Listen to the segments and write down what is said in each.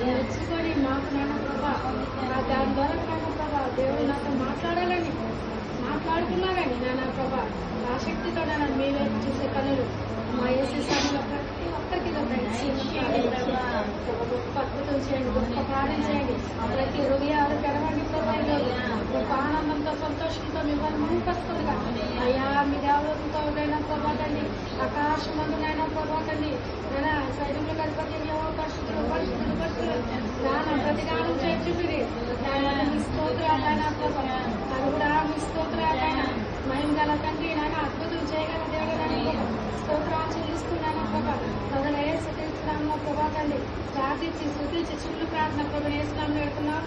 మెచ్చుకొని మాకు నాన్న ప్రభా దాని ద్వారా నాన్న ప్రభా దేవుడు నాతో మాట్లాడాలని మాట్లాడుతున్నా కానీ నాన్న ప్రభా ఆసక్తితో నన్ను మీ వైపు చూసే కనులు మా ఏసీ సమయంలో ప్రతి ఒక్కరికి గొప్ప అద్భుతం చేయండి, గొప్ప కార్యం చేయండి. ప్రతి హృదయాలు తెరవండి ప్రభా, గొప్ప ఆనందంతో సంతోషంతో మిమ్మల్ని మునిపరుస్తుందిగా అయ్యా మీ దేవతలతో నైనా ప్రభాతండి, ఆకాశమందునైనా ప్రభాతండి నైనా సైనికులు గణపతి పరిస్థితులు నాన్న ప్రతిగానం చేర్చుకుని మీ స్తోత్రాలైనా ప్రభా అది కూడా మీ స్తోత్రాలైనా మహిమ గల తండ్రి నాయన అద్భుతం చేయగల దేవుడు స్తోత్రాలు చెల్లిస్తున్నాను ప్రభా ప్రజలు ఏ శుద్ధిస్తున్నాము ప్రభా తండ్రి ప్రార్థించి శుద్ధించి చిల్లు ప్రార్థన ప్రభు వేస్తున్నాము పెడుతున్నాం.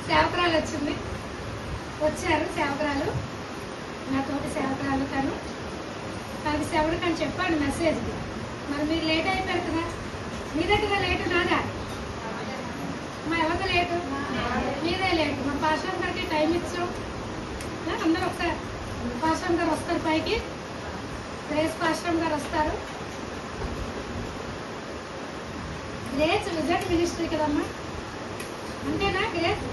సేవకురాలు వచ్చింది, వచ్చారు సేవకురాలు, నా తోటి సేవకురాలు. తనకి సేవకుడు కానీ చెప్పాడు మెసేజ్. మరి మీరు లేట్ అయిపోయారు కదా, మీదే కదా లేటు, నాదా? మా ఎవరిది లేటు? మీదే లేటు. మా పాశ్రం గారికి టైం ఇచ్చాం. అందరూ ఒకసారి పాశ్రం గారు వస్తారు పైకి, గ్రేస్ పాశ్రం గారు వస్తారు. గ్రేస్ రిజల్ట్ మినిస్ట్రీ కదమ్మా, అంతేనా? గ్రేస్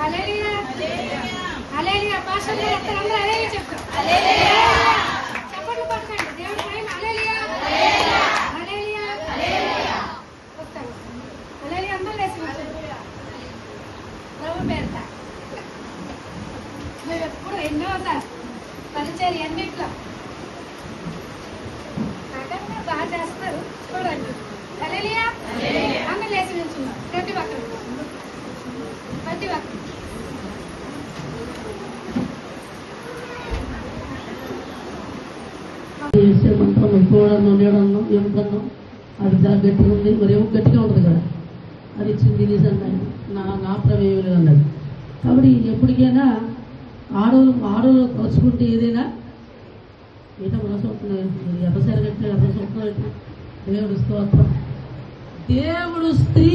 హల్లెలూయా హల్లెలూయా. పాశ్రం గారు వస్తారు, అందరూ హల్లెలూయా చెప్తారు. చప్పట్లు పట్టుకోండి దేవుడి పైన. హల్లెలూయా హల్లెలూయా వస్తారు. హల్లెలూయా అందరూ లేచి ప్రభు పేరుత. మీరు ఎప్పుడు ఎన్నోసారి పరిచయం అన్నిట్లో బాగా చేస్తారు చూడండి. హల్లెలూయా అందరూ లేచి నిల్చున్నారు. ప్రతి ఒక్కరు మంత్రం చూడడం నీడడం ఏమన్నా అది చాలా గట్టిగా ఉంది, మరి ఏమో గట్టిగా ఉంటుంది కదా, అది ఇచ్చింది తినేసి అన్నాడు. నా ప్రమేయం లేదు అన్నాడు. కాబట్టి ఎప్పటికైనా ఆడవాళ్ళు తలుచుకుంటే ఏదైనా ఏదో మనసవుతున్నాయి. ఎర్రసరి కట్టిన ఎర్రసవుతున్నట్టు దేవుడు స్తోత్రం. దేవుడు స్త్రీ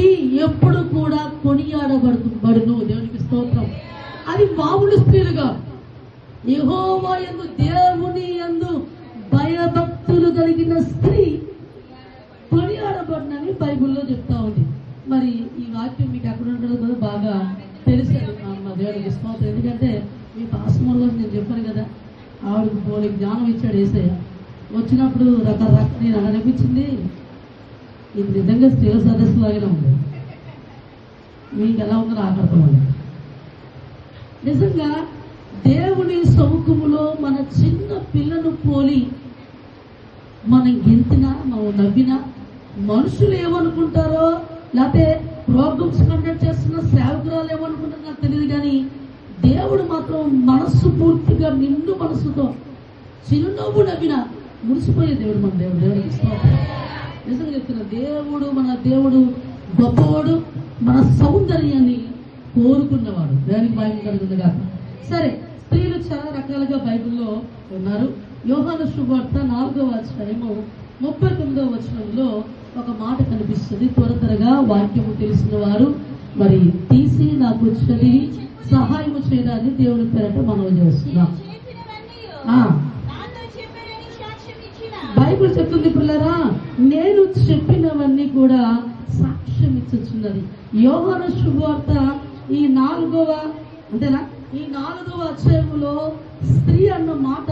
ఎప్పుడు కూడా కొనియాడబడును. దేవునికి స్తోత్రం. అది మామూలు స్త్రీలుగా యెహోవా యందు దేవుని యందు భయభక్తులు కలిగిన స్త్రీ కొనియాడబడినని బైబిల్లో చెప్తా ఉంది. మరి ఈ వాక్యం మీకు ఎక్కడ ఉంటుందో కూడా బాగా తెలుసండి మా దేవుడికి స్తోత్రం. ఎందుకంటే మీ పాశ్రమంలో నేను చెప్పాను కదా, ఆవిడకి పోలి జ్ఞానం ఇచ్చాడు యేసయ్య. వచ్చినప్పుడు రకరకాల నేను అనిపించింది, ఇది నిజంగా స్త్రీల సదస్సు లాగానే ఉంది. మీకు ఎలా ఉందో నాకు అర్థమవుతుంది. నిజంగా దేవుని సముఖములో మన చిన్న పిల్లను పోలి మనం గెంతినా, మనం నవ్వినా మనుషులు ఏమనుకుంటారో, లేకపోతే ప్రోగ్రామ్స్ కండక్ట్ చేస్తున్న సేవకురాలు ఏమనుకుంటారో నాకు తెలియదు. కానీ దేవుడు మాత్రం మనస్సు పూర్తిగా నిండు మనస్సుతో చిరునవ్వు నవ్విన మురిసిపోయే దేవుడు మన దేవుడు. దేవుడికి స్తోత్రం. నిజంగా చెప్తున్నా, మన దేవుడు గొప్పవాడు, మన సౌందర్యాన్ని కోరుకున్నవాడు. దేవునికి భయం కలుగుతుంది కాక. సరే, స్త్రీలు చాలా రకాలుగా బైబిల్లో ఉన్నారు. యోహాను శుభవార్త 4వ అధ్యాయము 39వ వచనంలో ఒక మాట కనిపిస్తుంది. త్వరగా వాక్యము తెలిసిన వారు మరి తీసి నాకు చదివి సహాయం చేయడాన్ని దేవుని పేరట మనం చేస్తున్నాం. బైబిల్ చెప్తుంది పిల్లరా, నేను చెప్పినవన్నీ కూడా సాక్ష్యం ఇచ్చుచున్నది. యోహాను శుభవార్త ఈ 4వ అధ్యాయంలో స్త్రీ అన్న మాట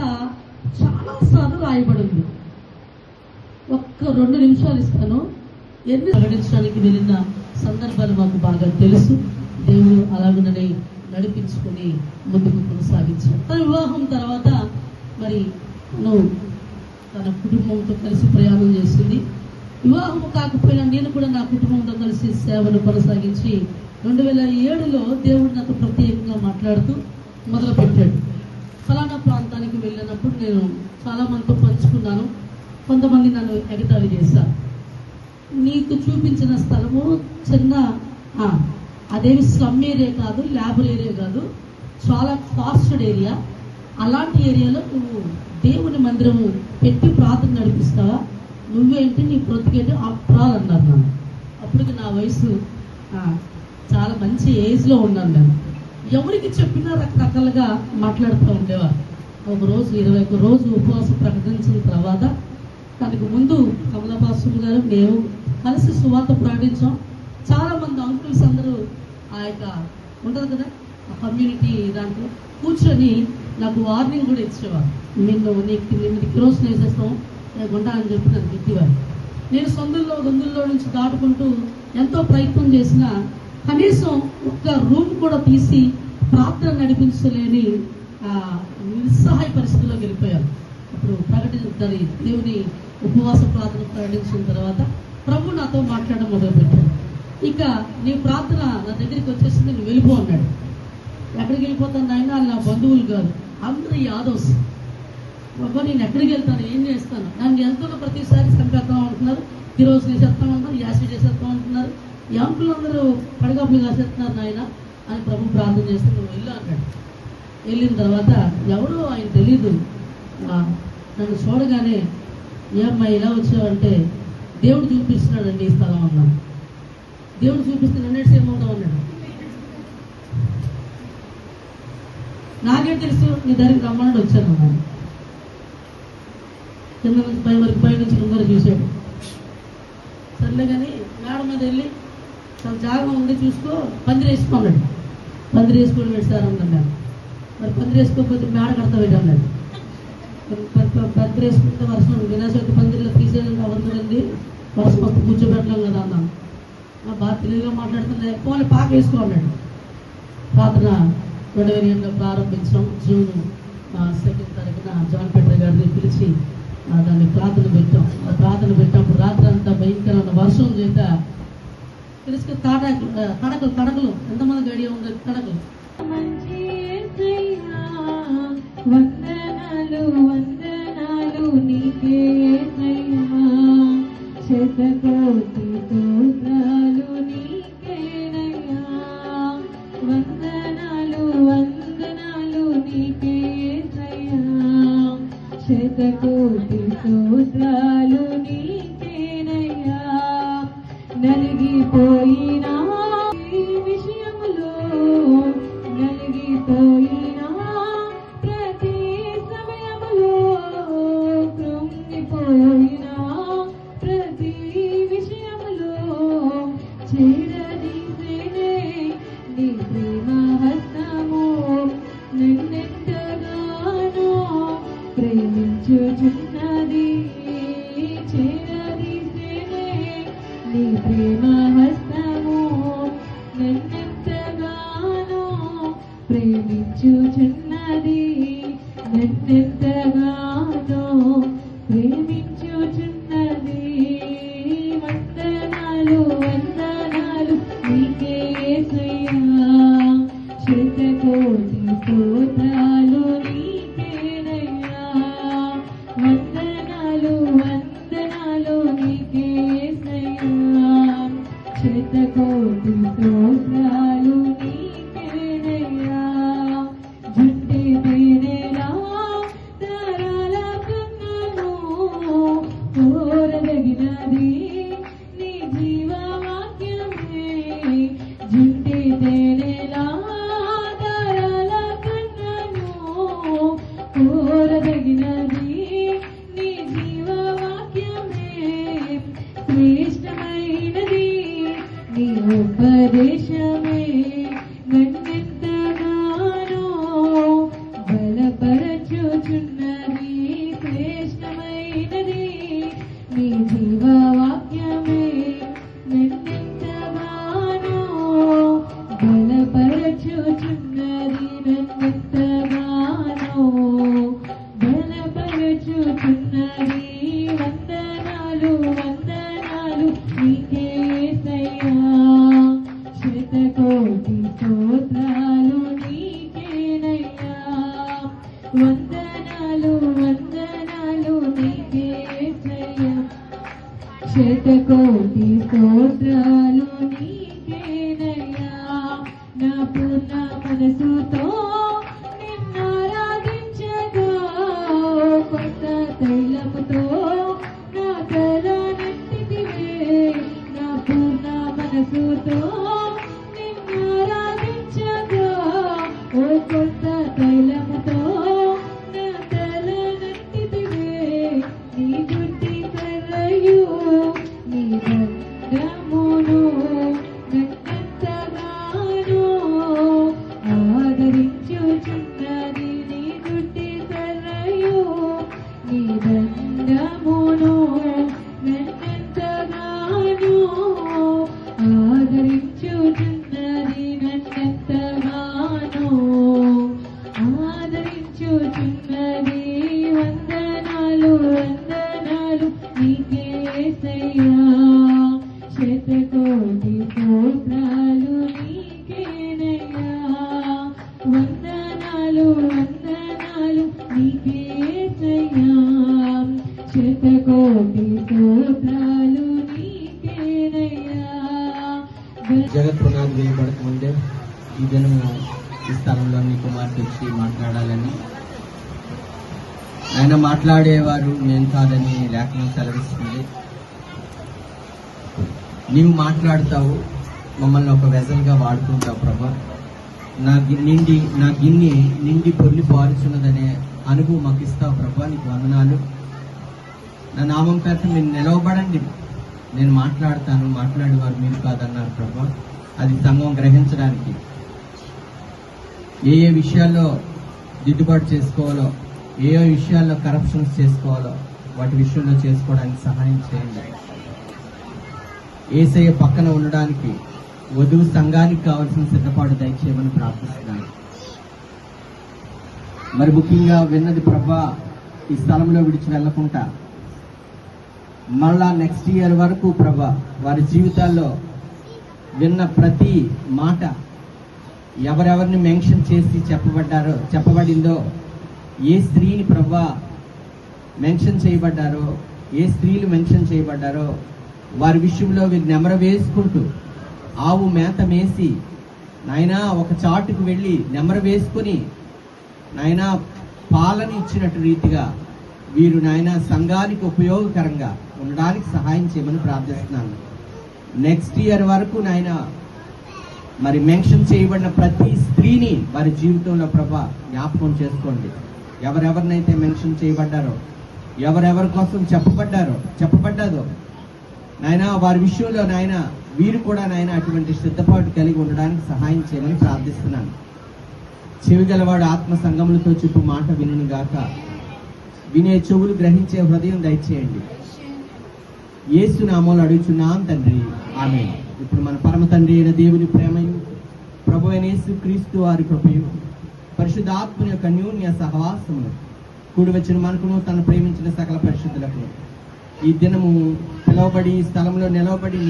చాలా సార్లు రాయబడింది. ఒక్క 2 నిమిషాలు ఇస్తాను. ఎన్ని ప్రకటించడానికి వెళ్ళిన సందర్భాలు మాకు బాగా తెలుసు. దేవుడు అలాగనే నడిపించుకొని ముందుకు కొనసాగించాడు. తన వివాహం తర్వాత మరి తన కుటుంబంతో కలిసి ప్రయాణం చేసింది. వివాహం కాకపోయినా నేను కూడా నా కుటుంబంతో కలిసి సేవను కొనసాగించి 2007లో దేవుడు నాతో ప్రత్యేకంగా మాట్లాడుతూ మొదలుపెట్టాడు. ఫలానా ప్రాంతానికి వెళ్ళినప్పుడు నేను చాలా మందితో పంచుకున్నాను. కొంతమంది నన్ను ఎగతాళి చేశారు. నీకు చూపించిన స్థలము చిన్న అదేమి స్లమ్ ఏరియా కాదు, ల్యాబర్ ఏరియా కాదు, చాలా ఫాస్టెడ్ ఏరియా. అలాంటి ఏరియాలో నువ్వు దేవుని మందిరము పెట్టి ప్రార్థన నడిపిస్తావా? నువ్వేంటి, నీ బ్రతికేంటి అప్రాలు అన్నారు నన్ను. అప్పటికి నా వయసు చాలా మంచి ఏజ్లో ఉన్నాను. నేను ఎవరికి చెప్పినా రకరకాలుగా మాట్లాడుతూ ఉండేవారు. ఒకరోజు 21 రోజు ఉపవాసం ప్రకటించిన తర్వాత దానికి ముందు కమలపాస్టర్ గారు మేము కలిసి సువార్త ప్రకటించాం. చాలా మంది అంకుల్స్ అందరూ ఆ యొక్క ఉంటుంది కదా ఆ కమ్యూనిటీ దాంట్లో కూర్చొని నాకు వార్నింగ్ కూడా ఇచ్చేవారు. నీకు కిరోసిన్ వేసేస్తాం లేకుండా అని చెప్పి నన్ను తిట్టేవారు. నేను గొంతుల్లో నుంచి దాటుకుంటూ ఎంతో ప్రయత్నం చేసినా కనీసం ఒక్క రూమ్ కూడా తీసి ప్రార్థన నడిపించలేని నిస్సహాయ పరిస్థితిలోకి వెళ్ళిపోయారు. అప్పుడు దేవుని ఉపవాస ప్రార్థన ప్రకటించిన తర్వాత ప్రభు నాతో మాట్లాడడం మొదలుపెట్టాడు. ఇక నీ ప్రార్థన నా దగ్గరికి వచ్చేసింది, నువ్వు వెళ్ళిపో అన్నాడు. ఎక్కడికి వెళ్ళిపోతాను ఆయన? నా బంధువులు కాదు, అందరూ యాదవ్స్. బాబా నేను ఎక్కడికి వెళ్తాను, ఏం చేస్తాను? నన్ను వెళ్తున్న ప్రతిసారి చంపేస్తాం అంటున్నారు, ఈరోజు చేసేస్తాం అంటున్నారు, యాసిడ్ చేసేస్తాం అంటున్నారు, ఈ అంకులు అందరూ పడగాపులు కాసేస్తున్నారు నాయన అని ప్రభు ప్రార్థన చేస్తే నువ్వు వెళ్ళు అన్నాడు. వెళ్ళిన తర్వాత ఎవరో ఆయన తెలీదు, నన్ను చూడగానే ఏమ్మా ఇలా వచ్చావంటే దేవుడు చూపిస్తున్నాడండి ఈ స్థలం అన్నాను. దేవుడు చూపిస్తే నన్నేటి ఏమవుతాం అన్నాడు. నాకే తెలుసు నీ దగ్గరికి రమ్మన్నాడు, వచ్చాను అన్నాను. కింద నుంచి పై వరకు, పై నుంచి కింద వరకు చూశాడు. సర్లే కానీ మేడ మీద వెళ్ళి చాలా జాగా ఉంది చూసుకో, పందిరి వేసుకున్నాడు. పందిరి వేసుకొని పెట్టారు అన్నాడు. మరి పందిరి వేసుకోకపోతే మేడ కడతా పెట్టాడు. పందిరి వేసుకుంటే వర్షం వినాశక్తి పందిరిలో తీసేయాలంటే అవంతుడండి, వర్షం వస్తే కూర్చోబెట్టలేం కదా అన్నాను. బాగా తెలుగుగా మాట్లాడుతుంది, పోనీ పాక వేసుకో అన్నాడు. ప్రార్థన 2008లో ప్రారంభించాం. జూన్ 2వ తారీఖున జాన్ పీటర్ గారిని పిలిచి దాన్ని ప్రార్థన పెట్టాం. ప్రార్థన పెట్టినప్పుడు రాత్రి అంతా భయంకరమైన వర్షం చేత తెలుసు కడకలు ఎంతమంది గడియ ఉంది కడకలు. వందనాలు వందనాలు నీకే శతకోటి స్తోత్రాలు నీకేనయ్యా. వందనాలు వందనాలు నీకే శతకోటి స్తోత్రాలు నీకేనయ్యా. నలిగిపోయినా విషయములో నలిగిపోయినా ప్రతి సమయములో కృంగిపోయినా ప్రతి విషయములో చేరదీసేనే నీ ప్రేమ హస్తము నిన్నెంతగానో ప్రేమించుచున్నది. చేరదీసేనే నీ ప్రేమ హస్తము నన్నెంతగానో ప్రేమించుచున్నది. నన్నెంతగానో ప్రేమించుచున్నది. వందనాలు వందనాలు నీకే యేసయ్యా. శతకోటి స్తోత్రాలు నీకేనయ్యా. వందనాలు వందనాలు నీకే యేసయ్యా. శతకోటి స్తోత్రాలు నీకేనయ్యా. జుట్టి తేనెలా తారాల కన్నను కోరదగినది నీ జీవవాక్యమే. జుట్టి తేనెలా ఉపదేశమే నన్నెంతగానో బలపరచుచున్నది, శ్రేష్టమైనది నీ జీవవాక్యమే నన్నెంతగానో బలపరచుచున్నది, నన్నెంతగానో బలపరచుచున్నది. వందనాలు వందనాలు నీకే యేసయ్యా, శతకోటి స్తోత్రాలు నీకేనయ్యా. వందనాలు వందనాలు నీకే యేసయ్యా, శతకోటి స్తోత్రాలు నీకేనయ్యా. నా పూర్ణ మనసుతో నిన్నారాధించగా, కొత్త తైలముతో నా తల నెత్తితివే. నా పూర్ణ మనసుతో నిన్నారాధించగా, ఓ కొత్త తైలముతో నా తల నెత్తితివే. నీ జుట్టి కర్రయు నీ దండమును నన్నెంతగానో ఆదరించుచున్నది. నీ జుట్టి కర్రయు నీ దండమును నన్నెంతగానో ఆదరించుచున్నది, నన్నెంతగానో ఆదరించుచున్నది. వందనాలు వందనాలు నీకే యేసయ్యా, శతకోటి స్తోత్రాలు నీకేనయ్యా. వందనాలు వందనాలు నీకే యేసయ్యా, శతకోటి స్తోత్రాలు నీకేనయ్యా. జగత్ పునాది వేయబడక ముందే ఈ దినము ఈ స్థలంలో నీ కుమార్తె వచ్చి మాట్లాడాలని, ఆయన మాట్లాడేవారు నేను కాదని లేఖనం సెలవిస్తుంది. నీవు మాట్లాడతావు, మమ్మల్ని ఒక వెజల్గా వాడుకుంటావు ప్రభా. నా గిన్నె నిండి పొర్లి పారుచున్నదనే అనుభవం మాకు ఇస్తావు ప్రభా. నీకు వందనాలు. నా నామం పేట మీరు నిలవబడండి, నేను మాట్లాడతాను, మాట్లాడేవారు మీరు కాదన్నారు ప్రభా. అది సంఘం గ్రహించడానికి ఏ ఏ విషయాల్లో దిద్దుబాటు చేసుకోవాలో, ఏ ఏ విషయాల్లో కరప్షన్స్ చేసుకోవాలో వాటి విషయంలో చేసుకోవడానికి సహాయం చేయండి. యేసయ్య పక్కన ఉండడానికి వధువు సంఘానికి కావాల్సిన సిద్ధపాటు దయచేయమని ప్రార్థిస్తున్నాను. మరి ముఖ్యంగా విన్నది ప్రభా, ఈ స్థలంలో విడిచి వెళ్ళకుండా మళ్ళా నెక్స్ట్ ఇయర్ వరకు ప్రభా వారి జీవితాల్లో విన్న ప్రతి మాట ఎవరెవరిని మెన్షన్ చేసి చెప్పబడిందో, ఏ స్త్రీని ప్రభా మెన్షన్ చేయబడ్డారో, ఏ స్త్రీలు మెన్షన్ చేయబడ్డారో వారి విషయంలో వీరు నెమర వేసుకుంటూ ఆవు మేత మేసి నాయనా ఒక చాటుకు వెళ్ళి నెమర వేసుకుని నాయనా పాలని ఇచ్చినట్టు రీతిగా వీరు నాయనా సంఘానికి ఉపయోగకరంగా ఉండడానికి సహాయం చేయమని ప్రార్థిస్తున్నాను. నెక్స్ట్ ఇయర్ వరకు నాయనా మరి మెన్షన్ చేయబడిన ప్రతి స్త్రీని వారి జీవితంలో ప్రభా జ్ఞాపకం చేసుకోండి. ఎవరెవరినైతే మెన్షన్ చేయబడ్డారో, ఎవరెవరి కోసం చెప్పబడ్డాదో నాయనా వారి విషయంలో నాయనా వీరు కూడా నాయన అటువంటి సిద్ధపాటు కలిగి ఉండడానికి సహాయం చేయమని ప్రార్థిస్తున్నాను. చెవిగలవాడు ఆత్మ సంగములతో చెప్పు మాట వినును గాక, వినే చెవులు గ్రహించే హృదయం దయచేయండి. యేసు నామములో అడుగుచున్నాం తండ్రి, ఆమేన్. ఇప్పుడు మన పరమ తండ్రి అయిన దేవుని ప్రేమయు, ప్రభు అయిన యేసు క్రీస్తు వారి కృపయు, పరిశుద్ధాత్మని యొక్క అన్యోన్య సహవాసమును కూడి వచ్చిన మనకును తను ప్రేమించిన సకల పరిశుద్ధులకు ఈ దినము పిలువబడి ఈ స్థలంలో నిలవబడి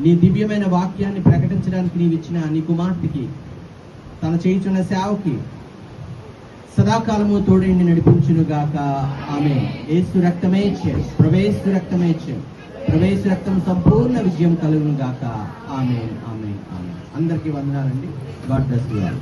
నీ దివ్యమైన వాక్యాన్ని ప్రకటించడానికి నీవు ఇచ్చిన నీ కుమార్తెకి, తను చేయుచున్న సేవకి సదాకాలము తోడేండి నడిపించును గాక, ఆమేన్. యేసు రక్తమే ఇచ్చాడు, ప్రవేశ రక్తమే ఇచ్చాడు, ప్రవేశ రక్తం సంపూర్ణ విజయం కలుగును గాక, ఆమేన్, ఆమేన్, ఆమేన్. అందరికీ వందనాలండి. God bless you all.